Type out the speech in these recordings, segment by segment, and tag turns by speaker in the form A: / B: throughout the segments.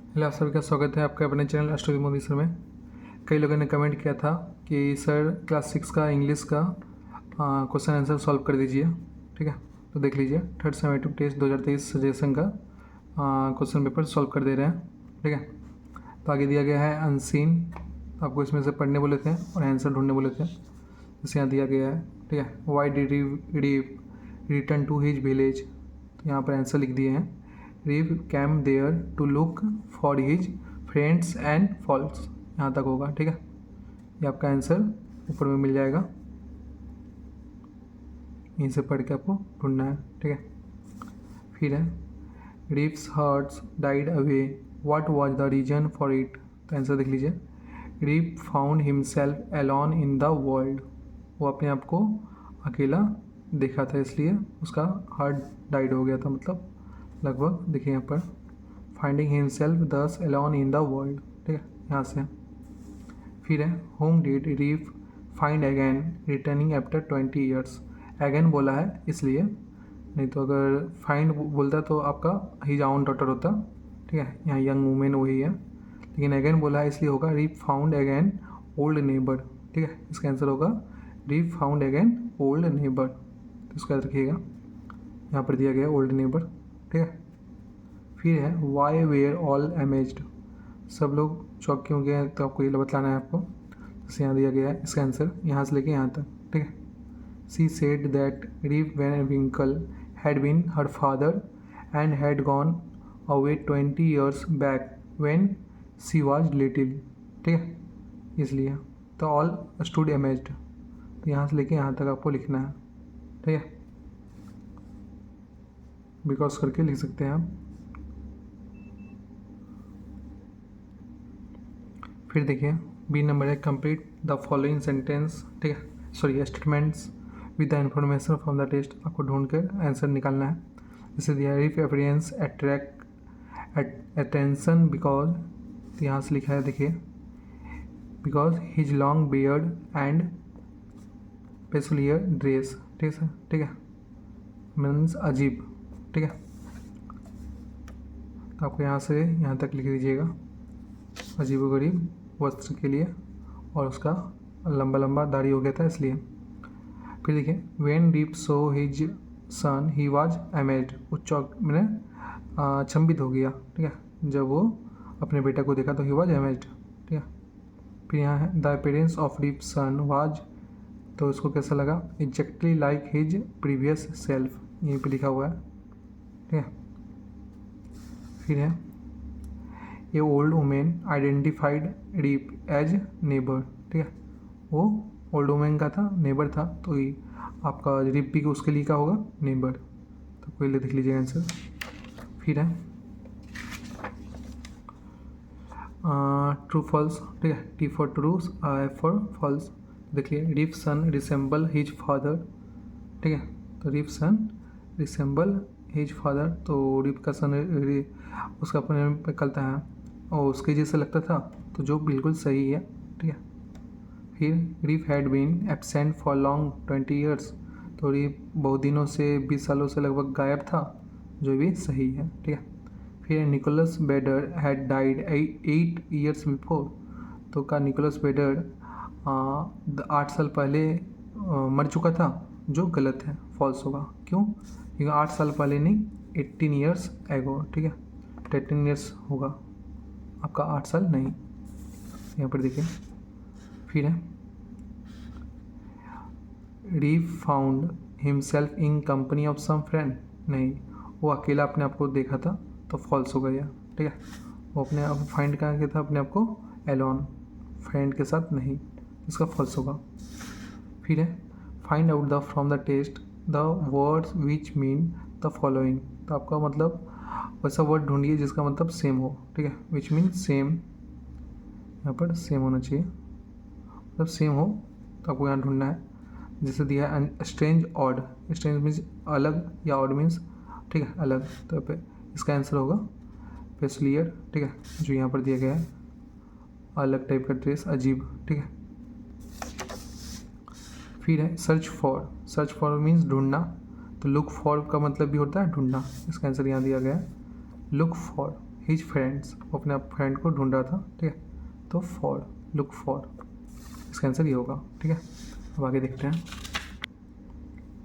A: Hello आप सभी का स्वागत है आपका अपने चैनल एस्ट्रो मोदी सर में। कई लोगों ने कमेंट किया था कि सर क्लास 6 का इंग्लिश का क्वेश्चन आंसर सॉल्व कर दीजिए। ठीक है, तो देख लीजिए थर्ड सेमेटिव टेस्ट 2023 सजेशन का क्वेश्चन पेपर सॉल्व कर दे रहे हैं। ठीक है, तो आगे दिया गया है अनसीन, आपको इसमें से पढ़ने बोले थे और आंसर ढूंढने बोले थे। जैसे यहाँ दिया गया है, ठीक है, why did Rip return to his village, तो यहाँ पर आंसर लिख दिए हैं। Rip came there to look for his friends and folks, यहाँ तक होगा। ठीक है, ये आपका आंसर ऊपर में मिल जाएगा, यहीं से पढ़ के आपको ढूंढना है। ठीक है, फिर है Rip's hearts died away, what was the reason for it, तो आंसर देख लीजिए। Rip found himself alone in the world, वो अपने आप को अकेला देखा था इसलिए उसका हार्ट डाइड हो गया था, मतलब लगभग। देखिए यहाँ पर फाइंडिंग हिमसेल्फ दस अलोन इन द वर्ल्ड। ठीक है, यहाँ से फिर है home did रीव find again returning after 20 years, again बोला है इसलिए, नहीं तो अगर फाइंड बोलता तो आपका हिज ओन डॉटर होता। ठीक है, यहाँ यंग वुमेन वही है, लेकिन अगैन बोला है इसलिए होगा रीव फाउंड अगैन ओल्ड नेबर। ठीक है, इसका आंसर होगा रीव फाउंड अगैन ओल्ड नेबर, तो इसका याद रखिएगा, यहाँ पर दिया गया ओल्ड नेबर। ठीक है, फिर है वाई वेयर ऑल अमेज्ड, सब लोग चौक क्यों गए, तो आपको ये बतलाना है आपको। जैसे यहाँ दिया गया है इसका आंसर यहाँ से लेके यहाँ तक। ठीक है, she said that Rip Van Winkle had been her father and had gone away 20 years back when she was little. ठीक है, इसलिए तो ऑल स्टूड अमेज्ड, तो यहाँ से लेके यहाँ तक आपको लिखना है। ठीक है, बिकॉज करके लिख सकते हैं आप। फिर देखिए बी नंबर है कंप्लीट द फॉलोइंग सेंटेंस। ठीक है, sorry statements with the information from the test, आपको ढूंढ कर आंसर निकालना है। जैसे दिया Rip evidence attract attention because, तो यहाँ से लिखा है देखिए because his long beard and peculiar dress. ठीक है, मीन्स अजीब। ठीक है, तो आपको यहाँ से यहाँ तक लिख दीजिएगा अजीब गरीब वस्त्र के लिए, और उसका लंबा लंबा दाढ़ी हो गया था इसलिए। फिर देखिए when Rip saw his son he was amazed, उच्चौक मैंने अचंभित हो गया। ठीक है, जब वो अपने बेटा को देखा तो ही वाज अमेज्ड। ठीक है, फिर यहाँ है the appearance of Rip son was, तो इसको कैसा लगा, exactly like his previous self, यहीं पे लिखा हुआ है। ठीक है, फिर है a old women identified Rip as neighbour. ठीक है, वो ओल्ड वुमेन का था, नेबर था, तो ये आपका रीप भी उसके लिए क्या होगा, नेबर, तो पहले देख लीजिएगा आंसर। फिर है ट्रू फॉल्स। ठीक है, T for true, I for false. देखिए Rip son resemble his father. ठीक है, तो Rip son resemble his father, तो रीप का सन उसका अपने निकलता है और उसके जैसे लगता था, तो जो बिल्कुल सही है। ठीक है, फिर Rip had been absent for long 20 years, तो रीफ बहुत दिनों से 20 सालों से लगभग गायब था, जो भी सही है। ठीक है, फिर Nicholas Vedder had died 8 years before, तो का निकोलस बेडर 8 साल पहले मर चुका था, जो गलत है, फॉल्स होगा। क्यों, क्योंकि 8 साल पहले नहीं, 18 ईयर्स एगो। ठीक है, 18 ईयर्स होगा आपका, 8 साल नहीं। यहाँ पर देखिए फिर है Rip found himself in company of some friend, नहीं, वो अकेला अपने आप को देखा था, तो फॉल्स हो गया। ठीक है, वो अपने आप फाइंड कहाँ किया था, अपने आप को एलोन, फ्रेंड के साथ नहीं, इसका फॉल्स होगा। फिर है find out the from the test the words which mean the following, तो आपका मतलब वैसा वर्ड ढूंढिए जिसका मतलब सेम हो। ठीक है, विच मीन सेम, यहाँ पर सेम होना चाहिए, मतलब सेम हो, तो आपको यहाँ ढूंढना है। जैसे दिया है स्ट्रेंज ऑड, स्ट्रेंज मीन्स अलग, या ऑड मीन्स, ठीक है, अलग, तो पे इसका आंसर होगा पेसुलियर। ठीक है, जो यहाँ पर दिया गया है अलग टाइप का ड्रेस, अजीब। ठीक है, फिर है सर्च फॉर मीन्स ढूंढना, तो लुक फॉर का मतलब भी होता है ढूंढना, इसका आंसर यहाँ दिया गया है लुक फॉर हिज फ्रेंड्स, वो अपने फ्रेंड को ढूंढ रहा था, ठीक है। तो फॉर, लुक फॉर, इसका आंसर ये होगा, ठीक है। अब आगे देखते हैं।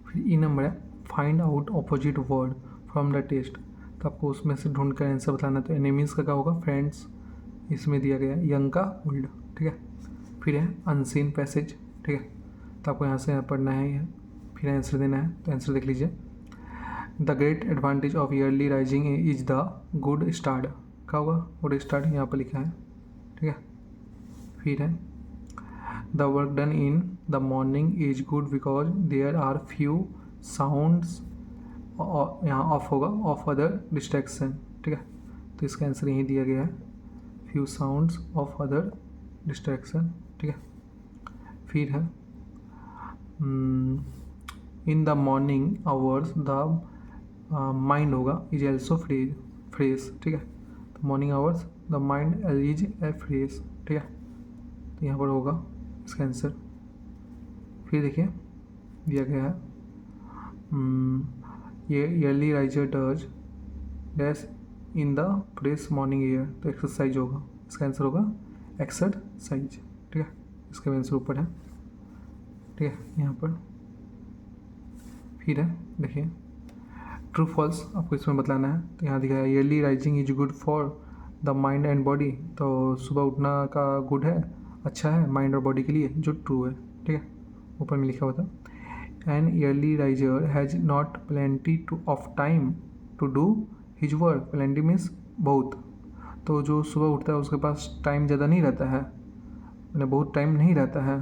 A: फिर ई नंबर है find out opposite word from the test, तो आपको उसमें से ढूंढ कर आंसर बताना। तो एनिमीज़ का क्या होगा, फ्रेंड्स, इसमें दिया गया है यंग का ओल्ड, ठीक है। फिर है अनसीन पैसेज, ठीक है, तो आपको यहाँ से पढ़ना है, फिर आंसर देना है। तो आंसर देख लीजिए, the great advantage of yearly rising is the good start, क्या होगा, गुड स्टार्ट यहाँ पर लिखा है, ठीक है। फिर है the work done in the morning is good because there are few sounds, यहाँ ऑफ होगा, ऑफ अदर डिस्ट्रैक्शन, ठीक है। तो इसका आंसर यही दिया गया है, few sounds of other distraction, ठीक है। फिर है in the morning hours the mind होगा इज एल्सो फ्रेश, ठीक है। तो morning hours the mind is a fresh, ठीक है। तो यहाँ पर होगा इसका आंसर। फिर देखिए दिया गया है ये yearly riser does dash in the fresh morning air, तो एक्सरसाइज होगा, इसका आंसर होगा एक्सरसाइज, ठीक है। इसका आंसर ऊपर है, ठीक है, यहाँ पर। फिर है देखिए ट्रू फॉल्स, आपको इसमें बतलाना है। तो यहाँ दिखा है yearly rising is good for the mind and body, तो सुबह उठना का गुड है, अच्छा है माइंड और बॉडी के लिए, जो ट्रू है, ठीक है, ऊपर में लिखा हुआ था। An early riser has not plenty of time to do his work, plenty means बहुत, तो जो सुबह उठता है उसके पास टाइम ज़्यादा नहीं रहता है, मैंने बहुत टाइम नहीं रहता है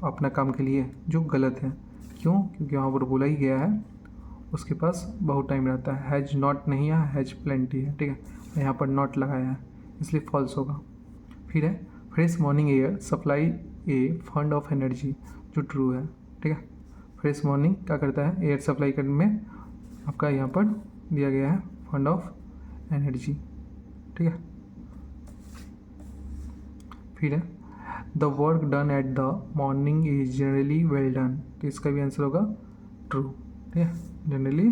A: अपना काम के लिए, जो गलत है। क्यों, क्योंकि वहाँ पर बोला ही गया है उसके पास बहुत टाइम रहता है, हैज नॉट नहीं है, हैज प्लेंटी है, ठीक है। यहाँ पर नॉट लगाया है इसलिए फॉल्स होगा। फिर है fresh morning air supply A fund of energy, जो ट्रू है, ठीक है। फ्रेश मॉर्निंग क्या करता है, एयर सप्लाई करने में आपका यहाँ पर दिया गया है फंड ऑफ एनर्जी, ठीक है। फिर है the work done at the morning is generally well done, तो इसका भी आंसर होगा ट्रू, ठीक है, जनरली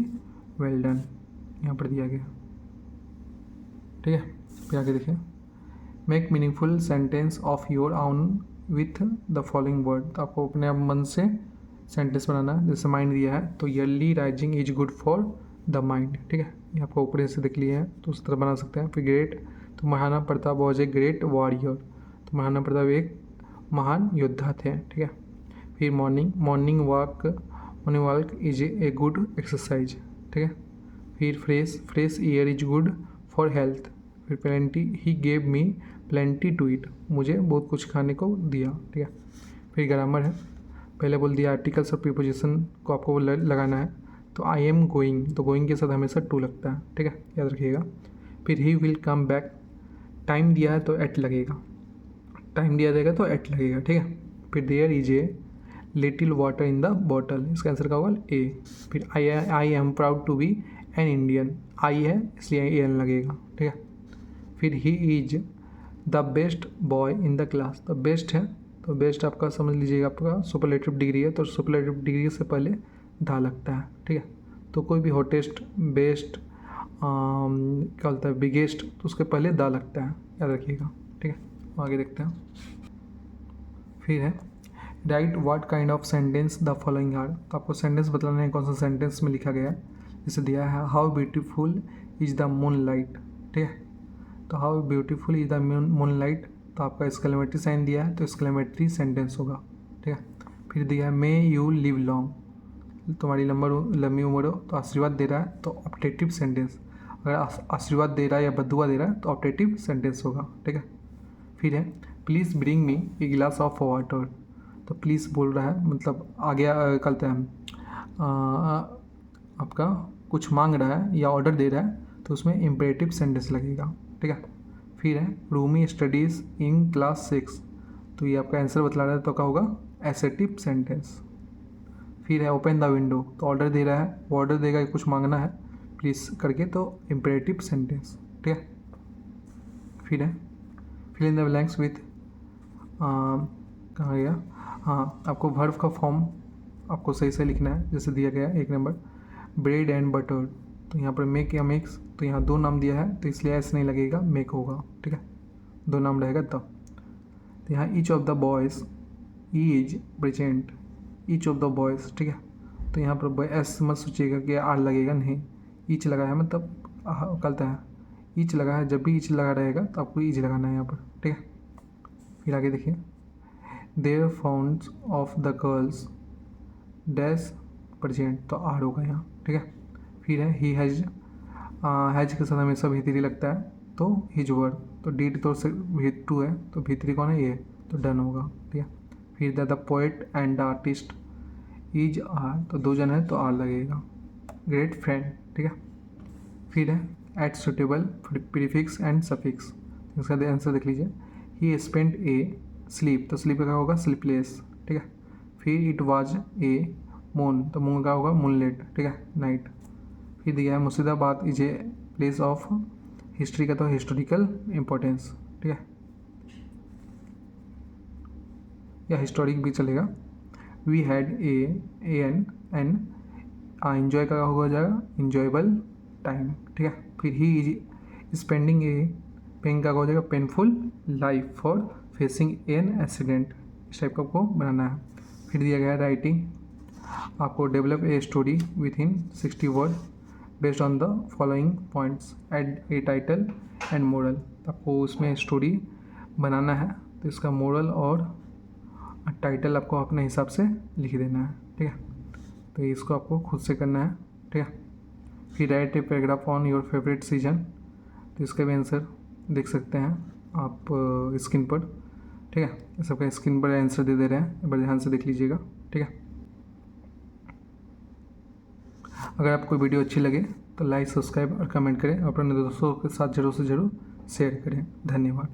A: वेल डन यहाँ पर दिया गया, ठीक है। फिर आगे देखिए make meaningful sentence of your own with the following word, तो आपको अपने मन से सेंटेंस बनाना है। जैसे माइंड दिया है तो yearly rising is good for the mind, ठीक है, ये आपको ऊपर से देख लिया है तो उस तरह बना सकते हैं। फिर ग्रेट, तो Maharana Pratap was a great warrior, तो महाराणा प्रताप एक महान योद्धा थे, ठीक है। फिर morning walk is a good exercise, ठीक है। फिर fresh air is good for health. फिर plenty, he gave me plenty to eat, मुझे बहुत कुछ खाने को दिया, ठीक है। फिर ग्रामर है, पहले बोल दिया आर्टिकल्स और प्रीपोजिशन को आपको लगाना है। तो आई एम गोइंग, तो गोइंग के साथ हमेशा टू लगता है, ठीक है, याद रखिएगा। फिर he will come back, time दिया है तो एट लगेगा, टाइम दिया जाएगा तो एट लगेगा, ठीक है। फिर there is a little water in the bottle, इसका आंसर क्या होगा ए। फिर I am proud to be an Indian, I है इसलिए एन लगेगा, ठीक है। फिर he is the best boy in the class, तो बेस्ट है तो बेस्ट आपका समझ लीजिएगा आपका सुपरलेटिव डिग्री है, तो सुपरलेटिव डिग्री से पहले धा लगता है, ठीक है। तो कोई भी हॉटेस्ट, बेस्ट, क्या बोलता है, बिगेस्ट, तो उसके पहले दा लगता है, याद रखिएगा, ठीक है। आगे देखते हैं। फिर है write what kind of sentence the following are, तो आपको सेंटेंस बताना है कौन सा सेंटेंस में लिखा गया है। जैसे दिया है how beautiful is the moon light, ठीक है, तो how beautiful is the moon light, तो आपका एक्सक्लेमेटरी साइन दिया है तो एक्सक्लेमेटरी सेंटेंस होगा, ठीक है। फिर दिया है मे यू लिव लॉन्ग, तुम्हारी लंबी उम्र हो, तो आशीर्वाद दे रहा है तो ऑप्टेटिव सेंटेंस, अगर आशीर्वाद दे रहा है या बदुआ दे रहा है तो ऑप्टेटिव सेंटेंस होगा, ठीक है। फिर है प्लीज़ ब्रिंग मी ए गिलास ऑफ वाटर, तो प्लीज़ बोल रहा है मतलब आगे कहते हैं आपका कुछ मांग रहा है या ऑर्डर दे रहा है तो उसमें इम्परेटिव सेंटेंस लगेगा, ठीक है। फिर है रूमी स्टडीज़ इन क्लास 6, तो ये आपका आंसर बतला रहा है तो क्या होगा एसेटिव सेंटेंस। फिर है ओपन द विंडो, तो ऑर्डर दे रहा है, वो ऑर्डर देगा कुछ मांगना है प्लीज़ करके, तो इम्परेटिव सेंटेंस, ठीक है। फिर है fill in the blanks with, कहाँ गया, हाँ, आपको वर्ब का फॉर्म आपको सही से लिखना है। जैसे दिया गया 1 नंबर ब्रेड एंड बटर, तो यहाँ पर मेक या मेक्स, तो यहाँ 2 नाम दिया है तो इसलिए एस नहीं लगेगा, मेक होगा, ठीक है, 2 नाम रहेगा तब। तो यहाँ each of the boys is present, each of the boys, ठीक है। तो यहाँ पर एस मत सोचिएगा कि आर लगेगा, नहीं, ईच लगा है मतलब कहता है ईच लगा है, जब भी ईच लगा रहेगा तो आपको ईच लगाना है यहाँ पर, ठीक है। फिर आगे देखिए, there founds of the girls dash present, तो आर होगा यहाँ, ठीक है। फिर है ही हैज, हैज के साथ हमेशा भीतरी लगता है तो हिज वर्ड, तो डीड तो टू है तो भीतरी कौन है, ये, तो डन होगा, ठीक है। फिर the poet and the artist is are, तो 2 जन है तो आर लगेगा। ग्रेट फ्रेंड, ठीक है। फिर है add suitable prefix and suffix, इसका आंसर देख लीजिए। ही स्पेंड ए स्लीप, तो स्लीप का होगा स्लीपलेस, ठीक है। फिर इट वाज ए मून, तो मून का होगा मूनलेट, ठीक है, नाइट। फिर दिया है Murshidabad is a place of history का, तो हिस्टोरिकल इम्पोर्टेंस, ठीक है, या हिस्टोरिक भी चलेगा। वी हैड एन इन्जॉय का हो जाएगा इंजॉयबल टाइम, ठीक है। फिर he is spending a pain का हो जाएगा painful life for facing an accident, इस टाइप का आपको बनाना है। फिर दिया गया है राइटिंग, आपको develop a story within 60 word based on the following points, add a title and moral, आपको उसमें स्टोरी बनाना है तो इसका मोरल और टाइटल आपको अपने हिसाब से लिख देना है, ठीक है। तो इसको आपको खुद से करना है, ठीक है। फिर right a paragraph on your favourite season, तो इसका भी आंसर देख सकते हैं आप स्क्रीन पर, ठीक है। सबका स्क्रीन पर आंसर दे रहे हैं, एक बार ध्यान से देख लीजिएगा, ठीक है। अगर आपको वीडियो अच्छी लगे तो लाइक, सब्सक्राइब और कमेंट करें, और अपने दोस्तों के साथ ज़रूर से ज़रूर शेयर करें। धन्यवाद।